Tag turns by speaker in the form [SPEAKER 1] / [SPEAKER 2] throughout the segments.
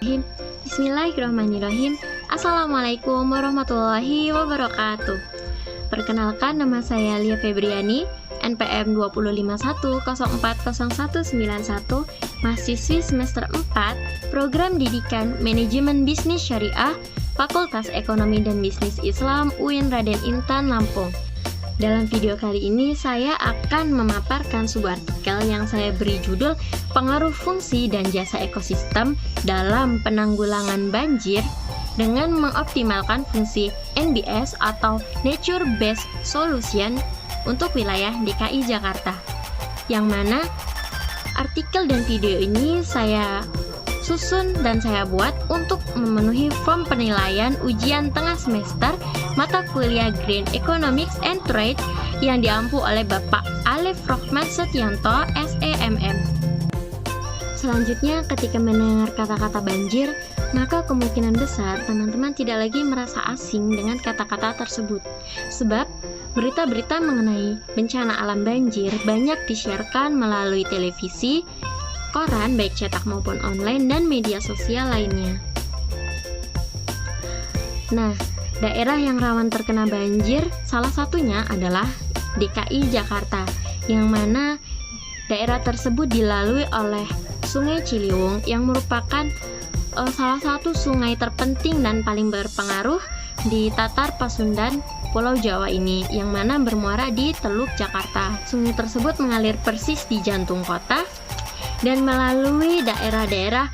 [SPEAKER 1] Bismillahirrahmanirrahim. Assalamualaikum warahmatullahi wabarakatuh. Perkenalkan, nama saya Lia Febriani, NPM 20510404191, mahasiswi semester 4, Program Didikan Manajemen Bisnis Syariah, Fakultas Ekonomi dan Bisnis Islam UIN Raden Intan, Lampung. Dalam video kali ini saya akan memaparkan sebuah artikel yang saya beri judul Pengaruh Fungsi dan Jasa Ekosistem dalam Penanggulangan Banjir dengan mengoptimalkan fungsi NBS atau Nature Based Solution untuk wilayah DKI Jakarta. Yang mana artikel dan video ini saya susun dan saya buat untuk memenuhi form penilaian ujian tengah semester mata kuliah Green Economics and Trade yang diampu oleh Bapak Alif Rohman Setianto, SEMM. Selanjutnya, ketika mendengar kata-kata banjir, maka kemungkinan besar teman-teman tidak lagi merasa asing dengan kata-kata tersebut. Sebab berita-berita mengenai bencana alam banjir banyak disiarkan melalui televisi, koran baik cetak maupun online, dan media sosial lainnya. Nah, daerah yang rawan terkena banjir salah satunya adalah DKI Jakarta, yang mana daerah tersebut dilalui oleh Sungai Ciliwung yang merupakan salah satu sungai terpenting dan paling berpengaruh di Tatar Pasundan, Pulau Jawa ini, yang mana bermuara di Teluk Jakarta. Sungai tersebut mengalir persis di jantung kota dan melalui daerah-daerah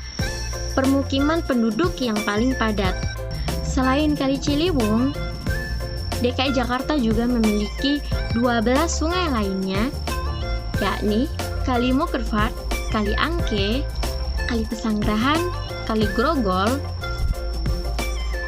[SPEAKER 1] permukiman penduduk yang paling padat. Selain Kali Ciliwung, DKI Jakarta juga memiliki 12 sungai lainnya, yakni Kali Mukerfat, Kali Angke, Kali Pesanggerahan, Kali Grogol,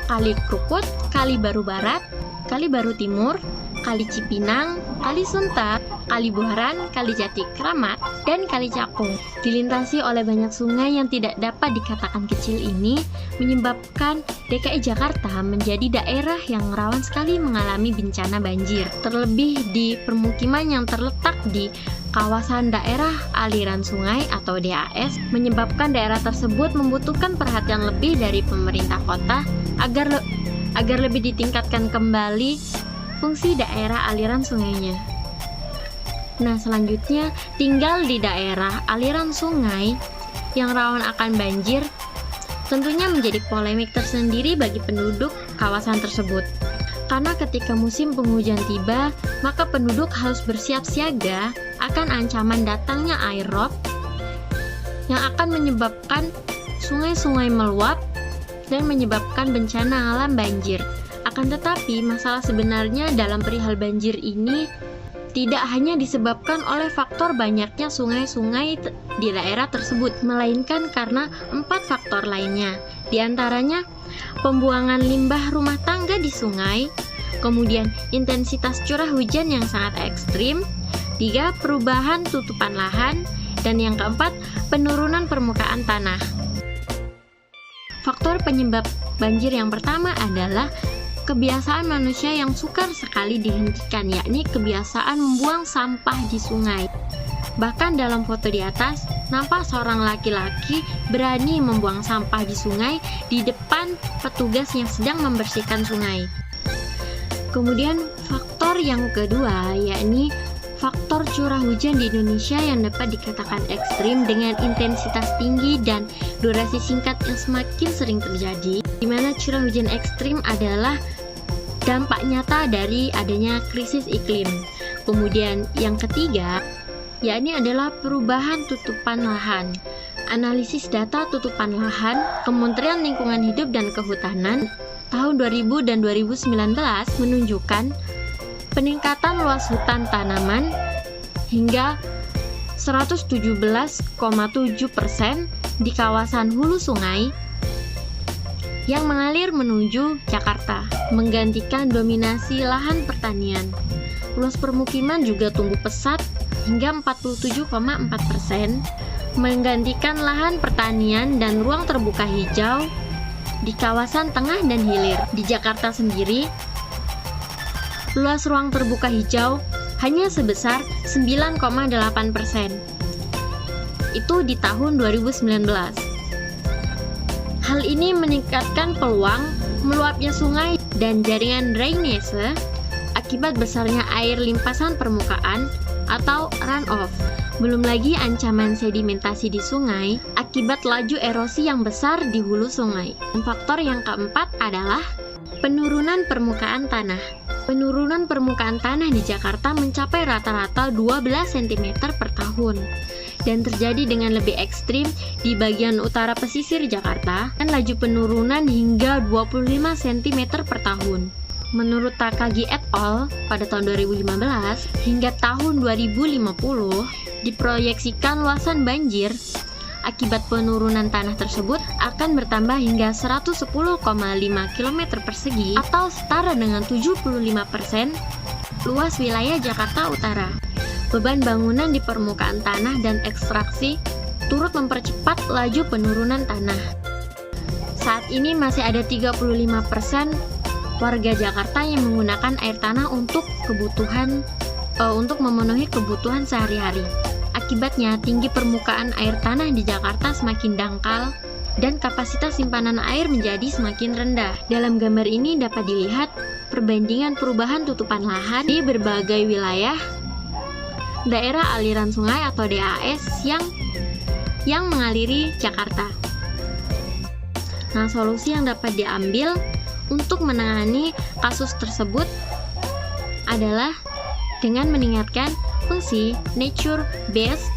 [SPEAKER 1] Kali Krukut, Kali Baru Barat, Kali Baru Timur, Kali Cipinang, Kali Sunter, Kali Buaran, Kali Jati Kramat, dan Kali Cakung. Dilintasi oleh banyak sungai yang tidak dapat dikatakan kecil ini, menyebabkan DKI Jakarta menjadi daerah yang rawan sekali mengalami bencana banjir. Terlebih di permukiman yang terletak di kawasan daerah aliran sungai atau DAS, menyebabkan daerah tersebut membutuhkan perhatian lebih dari pemerintah kota agar lebih ditingkatkan kembali fungsi daerah aliran sungainya. Nah, selanjutnya, tinggal di daerah aliran sungai yang rawan akan banjir tentunya menjadi polemik tersendiri bagi penduduk kawasan tersebut. Karena ketika musim penghujan tiba, maka penduduk harus bersiap siaga akan ancaman datangnya air rob yang akan menyebabkan sungai-sungai meluap dan menyebabkan bencana alam banjir. Akan tetapi, masalah sebenarnya dalam perihal banjir ini tidak hanya disebabkan oleh faktor banyaknya sungai-sungai di daerah tersebut, melainkan karena 4 faktor lainnya. Di antaranya, pembuangan limbah rumah tangga di sungai, kemudian intensitas curah hujan yang sangat ekstrim, 3, perubahan tutupan lahan, dan yang keempat, penurunan permukaan tanah. Faktor penyebab banjir yang pertama adalah kebiasaan manusia yang sukar sekali dihentikan, yakni kebiasaan membuang sampah di sungai. Bahkan dalam foto di atas, nampak seorang laki-laki berani membuang sampah di sungai di depan petugas yang sedang membersihkan sungai. Kemudian faktor yang kedua, yakni faktor curah hujan di Indonesia yang dapat dikatakan ekstrim dengan intensitas tinggi dan durasi singkat yang semakin sering terjadi, di mana curah hujan ekstrim adalah dampak nyata dari adanya krisis iklim. Kemudian yang ketiga, yakni adalah perubahan tutupan lahan. Analisis data tutupan lahan Kementerian Lingkungan Hidup dan Kehutanan tahun 2000 dan 2019 menunjukkan peningkatan luas hutan tanaman hingga 117,7% di kawasan hulu sungai yang mengalir menuju Jakarta, menggantikan dominasi lahan pertanian. Luas permukiman juga tumbuh pesat hingga 47,4%, menggantikan lahan pertanian dan ruang terbuka hijau di kawasan tengah dan hilir. Di Jakarta sendiri, luas ruang terbuka hijau hanya sebesar 9,8%. Itu di tahun 2019. Hal Hal ini meningkatkan peluang meluapnya sungai dan jaringan drainase akibat besarnya air limpasan permukaan atau runoff. Belum lagi ancaman sedimentasi di sungai akibat laju erosi yang besar di hulu sungai. Dan faktor yang keempat adalah penurunan permukaan tanah. Penurunan permukaan tanah di Jakarta mencapai rata-rata 12 cm per tahun dan terjadi dengan lebih ekstrim di bagian utara pesisir Jakarta dan laju penurunan hingga 25 cm per tahun. Menurut Takagi et al. Pada tahun 2015, hingga tahun 2050, diproyeksikan luasan banjir akibat penurunan tanah tersebut akan bertambah hingga 110,5 km persegi atau setara dengan 75% luas wilayah Jakarta Utara. Beban bangunan di permukaan tanah dan ekstraksi turut mempercepat laju penurunan tanah. Saat ini masih ada 35% warga Jakarta yang menggunakan air tanah untuk memenuhi kebutuhan sehari-hari. Akibatnya, tinggi permukaan air tanah di Jakarta semakin dangkal dan kapasitas simpanan air menjadi semakin rendah. Dalam gambar ini dapat dilihat perbandingan perubahan tutupan lahan di berbagai wilayah daerah aliran sungai atau DAS yang mengaliri Jakarta. Nah, solusi yang dapat diambil untuk menangani kasus tersebut adalah dengan meningkatkan fungsi nature-based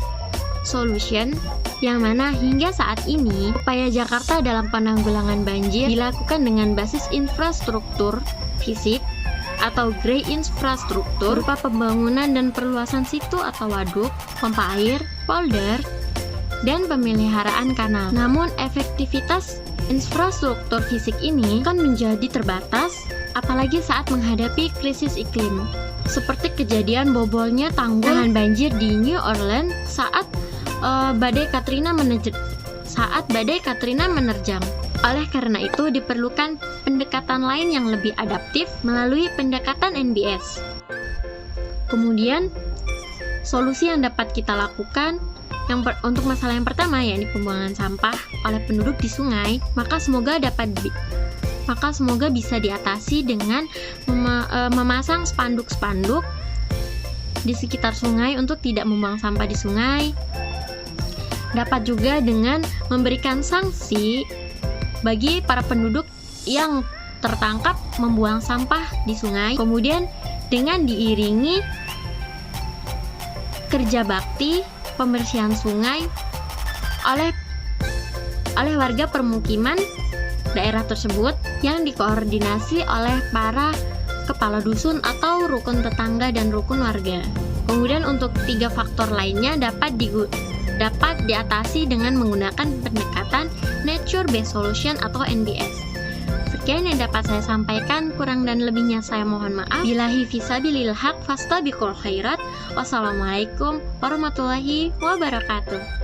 [SPEAKER 1] solution, yang mana hingga saat ini upaya Jakarta dalam penanggulangan banjir dilakukan dengan basis infrastruktur fisik atau grey infrastruktur berupa pembangunan dan perluasan situ atau waduk, pompa air, polder, dan pemeliharaan kanal. Namun efektivitas infrastruktur fisik ini kan menjadi terbatas, apalagi saat menghadapi krisis iklim, seperti kejadian bobolnya tanggul tahan banjir di New Orleans saat badai Katrina menerjang. Oleh karena itu, diperlukan pendekatan lain yang lebih adaptif melalui pendekatan NBS. Kemudian, solusi yang dapat kita lakukan untuk masalah yang pertama, yakni pembuangan sampah oleh penduduk di sungai, maka semoga bisa diatasi dengan memasang spanduk-spanduk di sekitar sungai untuk tidak membuang sampah di sungai. Dapat juga dengan memberikan sanksi bagi para penduduk yang tertangkap membuang sampah di sungai. Kemudian dengan diiringi kerja bakti pembersihan sungai oleh warga permukiman daerah tersebut yang dikoordinasi oleh para kepala dusun atau rukun tetangga dan rukun warga. Kemudian untuk 3 faktor lainnya dapat diatasi dengan menggunakan pendekatan nature based solution atau NBS. Sekian yang dapat saya sampaikan, kurang dan lebihnya saya mohon maaf. Billahi fisabilil haq fastabiqul khairat. Wassalamualaikum warahmatullahi wabarakatuh.